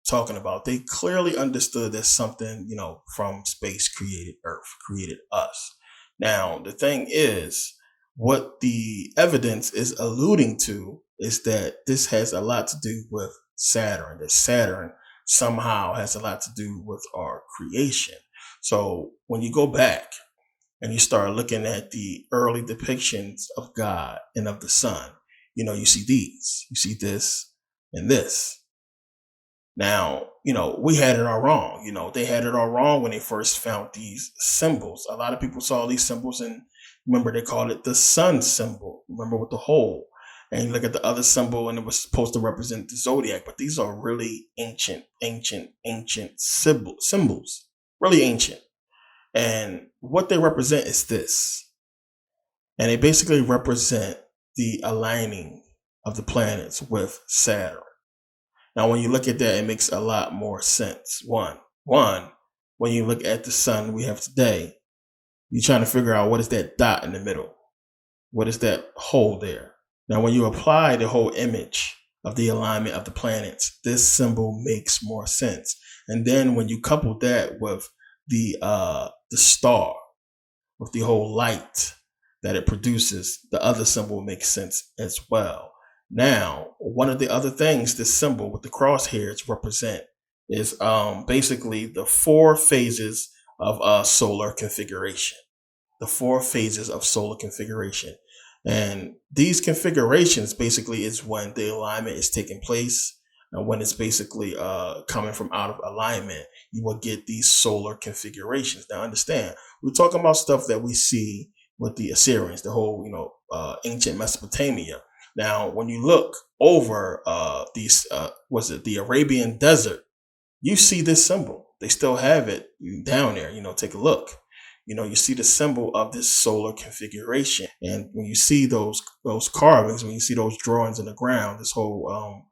talking about. They clearly understood that something, from space created Earth, created us. Now, the thing is, what the evidence is alluding to is that this has a lot to do with Saturn, that Saturn somehow has a lot to do with our creation. So when you go back and you start looking at the early depictions of God and of the sun, you see these, you see this and this. Now, we had it all wrong. They had it all wrong when they first found these symbols. A lot of people saw these symbols and remember they called it the sun symbol. Remember with the hole. And you look at the other symbol and it was supposed to represent the zodiac. But these are really ancient symbols. Really ancient. And what they represent is this. And they basically represent the aligning of the planets with Saturn. Now, when you look at that, it makes a lot more sense. One, when you look at the sun we have today, you're trying to figure out what is that dot in the middle? What is that hole there? Now, when you apply the whole image of the alignment of the planets, this symbol makes more sense. And then when you couple that with the star, with the whole light that it produces, the other symbol makes sense as well. Now, one of the other things this symbol with the crosshairs represent is basically the 4 phases of solar configuration. The 4 phases of solar configuration. And these configurations basically is when the alignment is taking place. And when it's basically coming from out of alignment, you will get these solar configurations. Now, understand, we're talking about stuff that we see with the Assyrians, the whole, ancient Mesopotamia. Now, when you look over the Arabian desert, you see this symbol. They still have it down there. Take a look. You see the symbol of this solar configuration. And when you see those carvings, when you see those drawings in the ground, this whole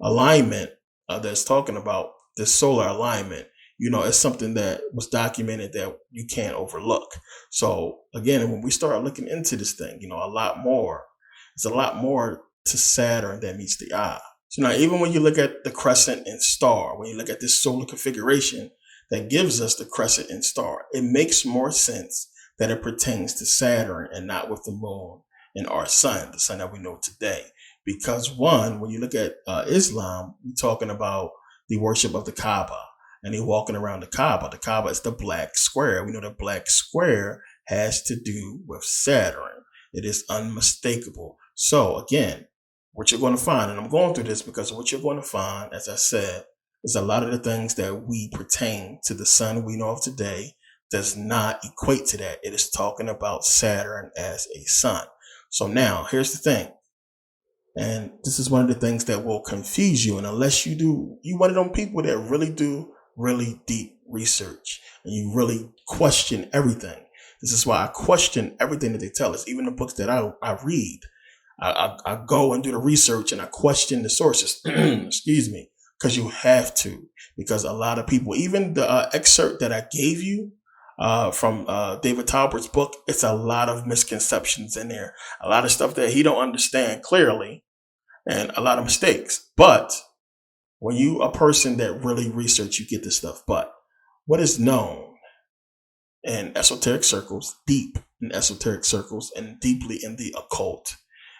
alignment that's talking about this solar alignment, it's something that was documented that you can't overlook. So again, when we start looking into this thing, it's a lot more to Saturn that meets the eye. So now, even when you look at the crescent and star, when you look at this solar configuration that gives us the crescent and star, it makes more sense that it pertains to Saturn and not with the moon and our sun, the sun that we know today. Because one, when you look at Islam, we're talking about the worship of the Kaaba, and they're walking around the Kaaba. The Kaaba is the black square. We know the black square has to do with Saturn. It is unmistakable. So again, what you're going to find, and I'm going through this because what you're going to find, as I said, is a lot of the things that we pertain to the sun we know of today does not equate to that. It is talking about Saturn as a sun. So now, here's the thing. And this is one of the things that will confuse you. And unless you one of them people that really do really deep research and you really question everything. This is why I question everything that they tell us, even the books that I read. I go and do the research and I question the sources. Excuse me. Because you have to. Because a lot of people, even the excerpt that I gave you from David Talbert's book, it's a lot of misconceptions in there. A lot of stuff that he don't understand clearly and a lot of mistakes. But when you a person that really research, you get this stuff. But what is known in esoteric circles, deep in esoteric circles and deeply in the occult,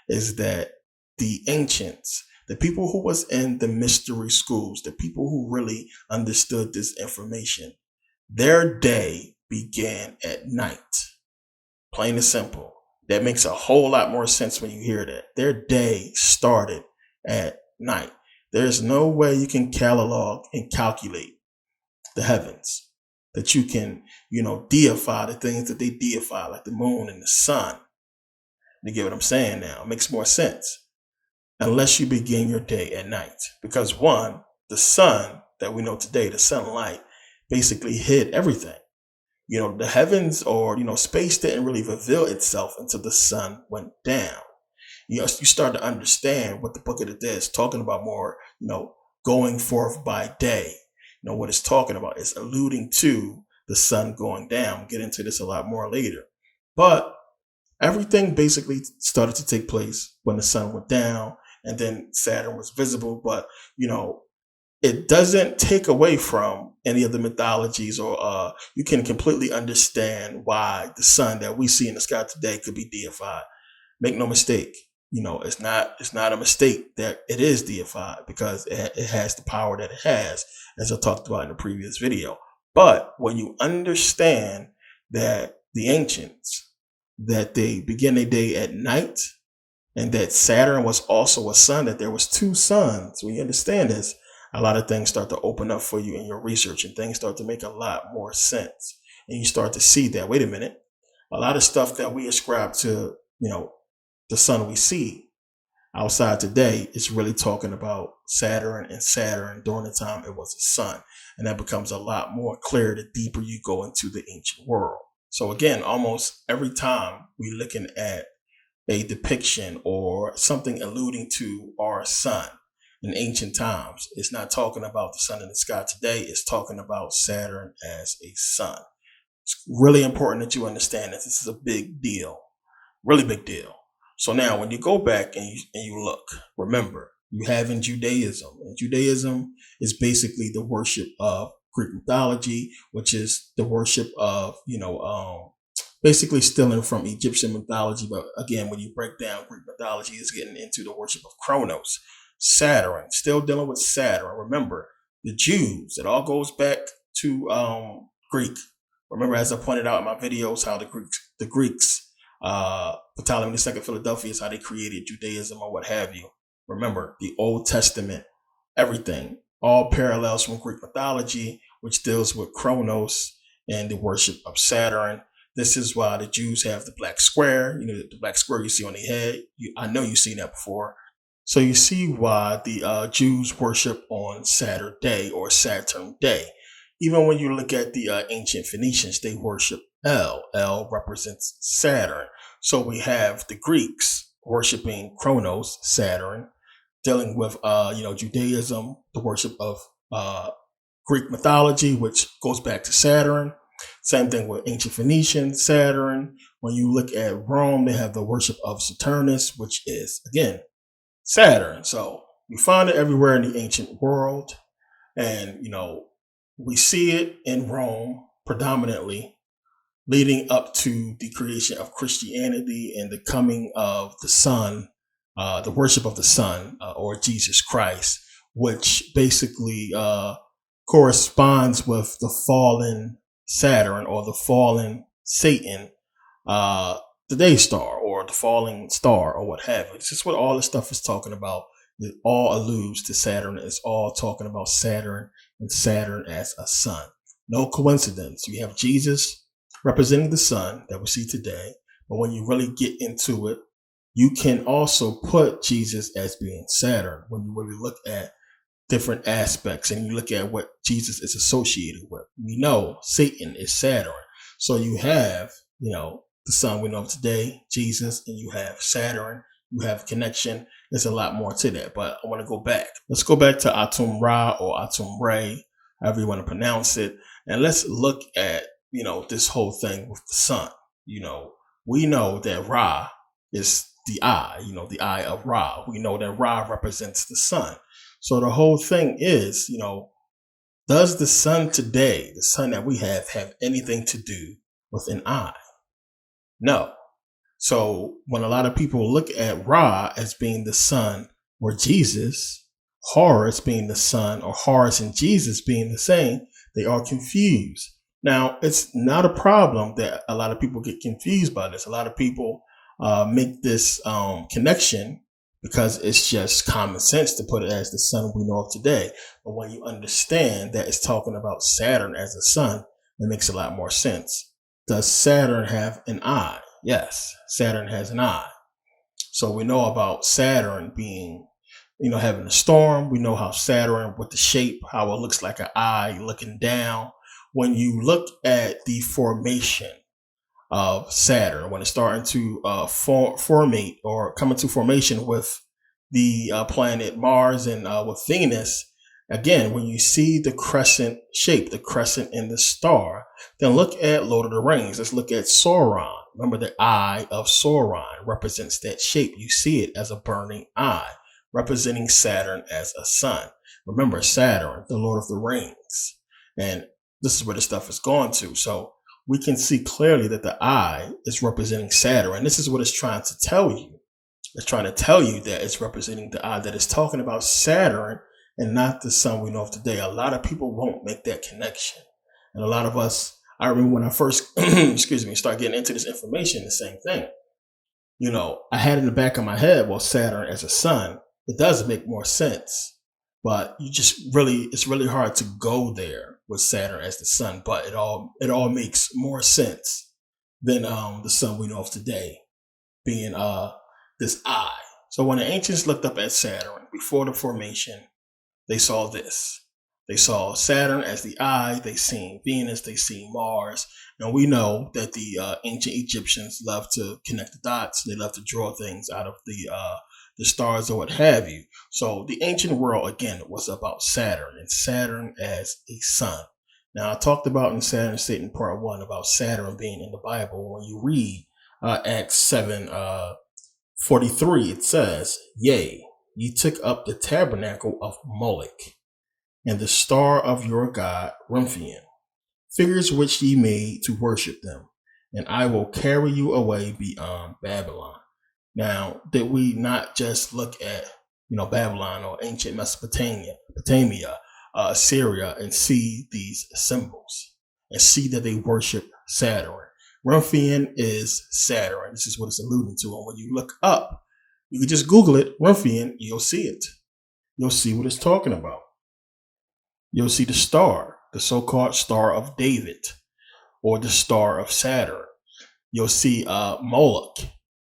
is that the ancients, the people who was in the mystery schools, the people who really understood this information, their day began at night. Plain and simple. That makes a whole lot more sense when you hear that. Their day started at night. There's no way you can catalog and calculate the heavens, that you can, deify the things that they deify, like the moon and the sun. You get what I'm saying now? It makes more sense. Unless you begin your day at night. Because one, the sun that we know today, the sunlight, basically hid everything. The heavens or, space didn't really reveal itself until the sun went down. You start to understand what the Book of the Dead is talking about more, going forth by day. What it's talking about is alluding to the sun going down. We'll get into this a lot more later. But everything basically started to take place when the sun went down and then Saturn was visible. But, it doesn't take away from any of the mythologies, or you can completely understand why the sun that we see in the sky today could be deified. Make no mistake, it's not a mistake that it is deified, because it has the power that it has, as I talked about in the previous video. But when you understand that the ancients, that they begin their day at night, and that Saturn was also a sun, that there was two suns, when you understand this, a lot of things start to open up for you in your research, and things start to make a lot more sense. And you start to see that, wait a minute, a lot of stuff that we ascribe to, the sun we see outside today is really talking about Saturn, and Saturn during the time it was a sun. And that becomes a lot more clear the deeper you go into the ancient world. So again, almost every time we're looking at a depiction or something alluding to our sun in ancient times, it's not talking about the sun in the sky today. It's talking about Saturn as a sun. It's really important that you understand that this is a big deal, really big deal. So now when you go back and you look, remember, you have in Judaism, and Judaism is basically the worship of Greek mythology, which is the worship of, basically stealing from Egyptian mythology. But again, when you break down Greek mythology, it's getting into the worship of Kronos, Saturn, still dealing with Saturn. Remember, the Jews, it all goes back to Greek. Remember, as I pointed out in my videos, how the Greeks, Ptolemy II Philadelphia, is how they created Judaism or what have you. Remember, the Old Testament, everything, all parallels from Greek mythology, which deals with Kronos and the worship of Saturn. This is why the Jews have the black square, the black square you see on their head. I know you've seen that before. So you see why the Jews worship on Saturday or Saturn Day. Even when you look at the ancient Phoenicians, they worship El. El represents Saturn. So we have the Greeks worshiping Kronos, Saturn, dealing with, Judaism, the worship of Greek mythology, which goes back to Saturn. Same thing with ancient Phoenician, Saturn. When you look at Rome, they have the worship of Saturnus, which is, again, Saturn. So we find it everywhere in the ancient world. And, we see it in Rome predominantly, leading up to the creation of Christianity and the coming of the sun, the worship of the sun, or Jesus Christ, which basically corresponds with the fallen Saturn, or the fallen Satan, the day star, or the falling star, or what have you. It's just what all this stuff is talking about. It all alludes to Saturn. It's all talking about Saturn, and Saturn as a sun. No coincidence. You have Jesus representing the sun that we see today. But when you really get into it, you can also put Jesus as being Saturn when you really look at different aspects and you look at what Jesus is associated with. We know Satan is Saturn. So you have, the sun we know of today, Jesus, and you have Saturn. You have a connection. There's a lot more to that, but I want to go back. Let's go back to Atum Ra or Atum Re, however you want to pronounce it. And let's look at, this whole thing with the sun. We know that Ra is the eye, the eye of Ra. We know that Ra represents the sun. So the whole thing is, does the sun today, the sun that we have anything to do with an eye? No. So when a lot of people look at Ra as being the sun or Jesus, Horus being the sun, or Horus and Jesus being the same, they are confused. Now, it's not a problem that a lot of people get confused by this. A lot of people make this connection because it's just common sense to put it as the sun we know of today. But when you understand that it's talking about Saturn as a sun, it makes a lot more sense. Does Saturn have an eye? Yes, Saturn has an eye. So we know about Saturn being, having a storm. We know how Saturn, with the shape, how it looks like an eye looking down. When you look at the formation of Saturn, when it's starting to formate or come into formation with the planet Mars and with Venus, again, when you see the crescent shape, the crescent in the star, then look at Lord of the Rings. Let's look at Sauron. Remember, the eye of Sauron represents that shape. You see it as a burning eye, representing Saturn as a sun. Remember, Saturn, the Lord of the Rings. And this is where the stuff is going to. So we can see clearly that the eye is representing Saturn. And this is what it's trying to tell you. It's trying to tell you that it's representing the eye, that it's talking about Saturn and not the sun we know of today. A lot of people won't make that connection. And a lot of us, I remember when I first, start getting into this information, the same thing. I had in the back of my head, well, Saturn as a sun, it does make more sense. But it's really hard to go there with Saturn as the sun. But it all makes more sense than the sun we know of today being this eye. So when the ancients looked up at Saturn before the formation, they saw this. They saw Saturn as the eye. They seen Venus. They seen Mars. And we know that the ancient Egyptians love to connect the dots. They love to draw things out of the stars or what have you. So the ancient world, again, was about Saturn, and Saturn as a sun. Now, I talked about in Saturn and Satan part 1 about Saturn being in the Bible. When you read Acts 7:43, it says, "Yea, ye took up the tabernacle of Moloch, and the star of your god Remphian, figures which ye made to worship them, and I will carry you away beyond Babylon." Now, did we not just look at Babylon or ancient Mesopotamia, Assyria, and see these symbols and see that they worship Saturn? Remphian is Saturn. This is what it's alluding to. And when you look up, you can just Google it, Remphian, you'll see it. You'll see what it's talking about. You'll see the star, the so-called Star of David, or the Star of Saturn. You'll see Moloch.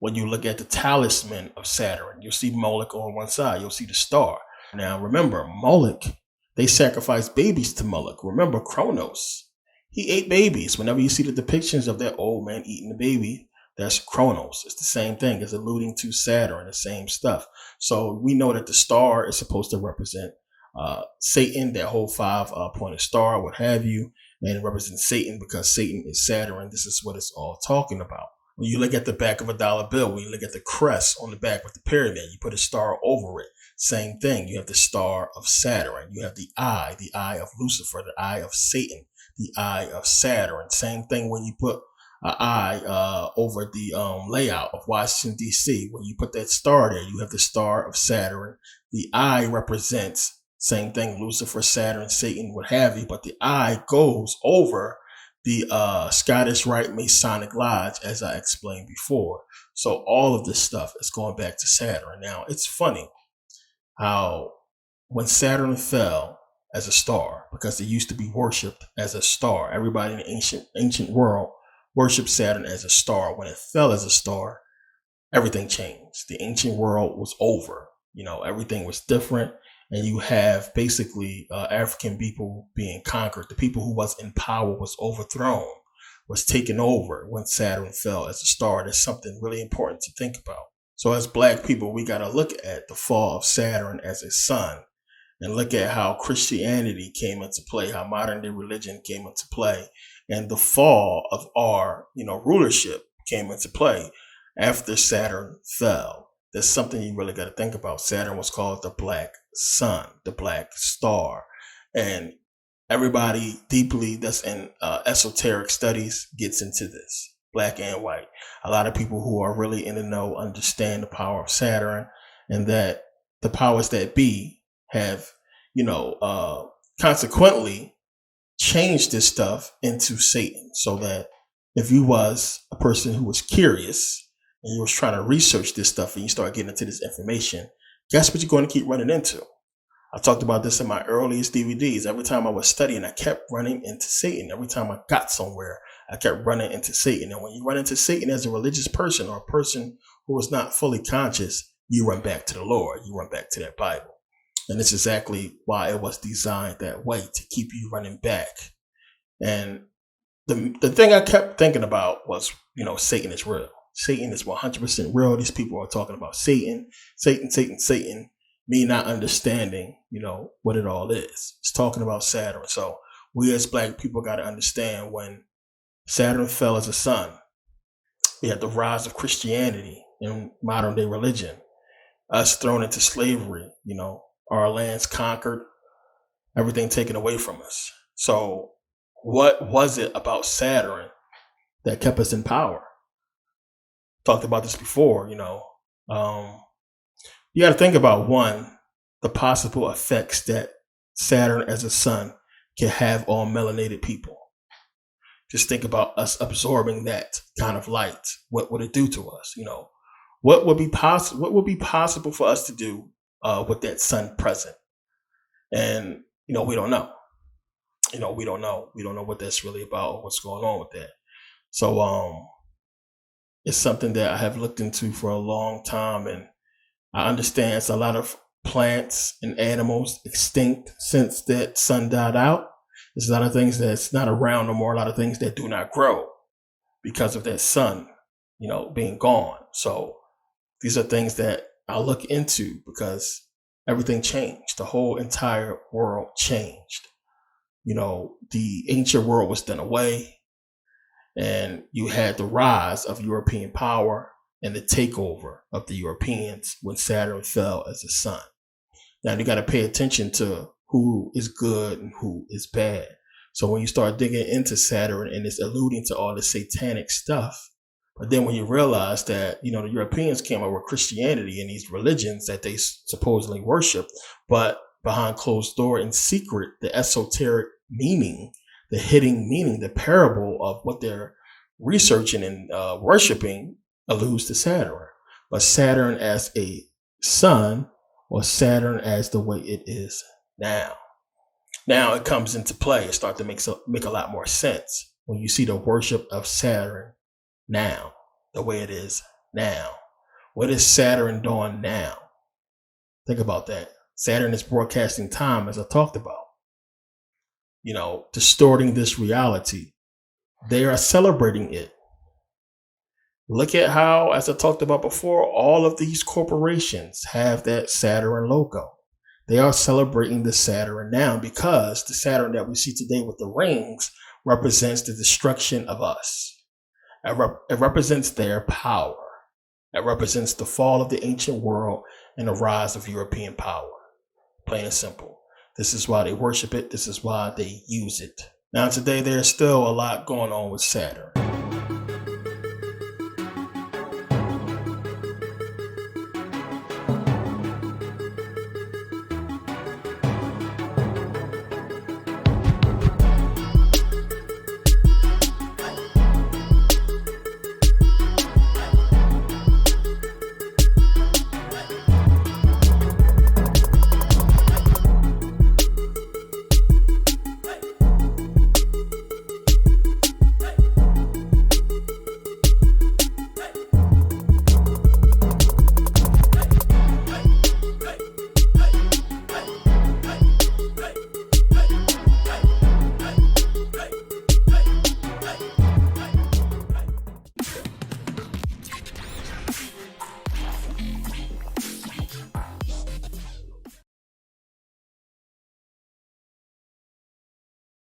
When you look at the talisman of Saturn, you'll see Moloch on one side. You'll see the star. Now, remember, Moloch, they sacrificed babies to Moloch. Remember, Kronos, he ate babies. Whenever you see the depictions of that old man eating the baby, that's Kronos. It's the same thing. It's alluding to Saturn, the same stuff. So we know that the star is supposed to represent Satan, that whole 5-pointed star, what have you, and it represents Satan because Satan is Saturn. This is what it's all talking about. When you look at the back of a dollar bill, when you look at the crest on the back with the pyramid, you put a star over it. Same thing. You have the star of Saturn. You have the eye of Lucifer, the eye of Satan, the eye of Saturn. Same thing when you put an eye over the layout of Washington, D.C. When you put that star there, you have the star of Saturn. The eye represents, same thing, Lucifer, Saturn, Satan, what have you, but the eye goes over the Scottish Rite Masonic Lodge, as I explained before. So all of this stuff is going back to Saturn. Now, it's funny how when Saturn fell as a star, because it used to be worshipped as a star, everybody in the ancient world worshipped Saturn as a star. When it fell as a star, everything changed. The ancient world was over. Everything was different. And you have basically African people being conquered. The people who was in power was overthrown, was taken over when Saturn fell as a star. That's something really important to think about. So as Black people, we got to look at the fall of Saturn as a sun and look at how Christianity came into play, how modern day religion came into play, and the fall of our, rulership came into play after Saturn fell. There's something you really got to think about. Saturn was called the Black Sun, the Black Star. And everybody deeply that's in esoteric studies gets into this, black and white. A lot of people who are really in the know understand the power of Saturn, and that the powers that be have, consequently changed this stuff into Satan. So that if you was a person who was curious, and you was trying to research this stuff and you start getting into this information, guess what you're going to keep running into? I talked about this in my earliest DVDs. Every time I was studying, I kept running into Satan. Every time I got somewhere, I kept running into Satan. And when you run into Satan as a religious person or a person who is not fully conscious, you run back to the Lord. You run back to that Bible. And it's exactly why it was designed that way, to keep you running back. And the thing I kept thinking about was, Satan is real. Satan is 100% real. These people are talking about Satan, me not understanding, what it all is. It's talking about Saturn. So we as Black people got to understand, when Saturn fell as a sun, we had the rise of Christianity and modern day religion, us thrown into slavery, our lands conquered, everything taken away from us. So what was it about Saturn that kept us in power? Talked about this before, you know. You got to think about, one, the possible effects that Saturn as a sun can have on melanated people. Just think about us absorbing that kind of light. What would it do to us? You know, what would be possible? What would be possible for us to do with that sun present? And you know, we don't know. You know, we don't know. We don't know what that's really about or what's going on with that. So, it's something that I have looked into for a long time, and I understand it's a lot of plants and animals extinct since that sun died out. There's a lot of things that's not around no more, a lot of things that do not grow because of that sun, you know, being gone. So these are things that I look into because everything changed. The whole entire world changed. You know, the ancient world was done away, and you had the rise of European power and the takeover of the Europeans when Saturn fell as a sun. Now you got to pay attention to who is good and who is bad. So when you start digging into Saturn and it's alluding to all the satanic stuff, but then when you realize that, you know, the Europeans came up with Christianity and these religions that they supposedly worship, but behind closed door in secret, the esoteric meaning, the hidden meaning, the parable of what they're researching and worshiping alludes to Saturn. But Saturn as a sun, or Saturn as the way it is now. Now it comes into play. It starts to make a lot more sense when you see the worship of Saturn now, the way it is now. What is Saturn doing now? Think about that. Saturn is broadcasting time, as I talked about. You know, distorting this reality. They are celebrating it. Look at how, as I talked about before, all of these corporations have that Saturn logo. They are celebrating the Saturn now because the Saturn that we see today with the rings represents the destruction of us. It represents their power. It represents the fall of the ancient world and the rise of European power. Plain and simple. This is why they worship it. This is why they use it. Now today, there's still a lot going on with Saturn.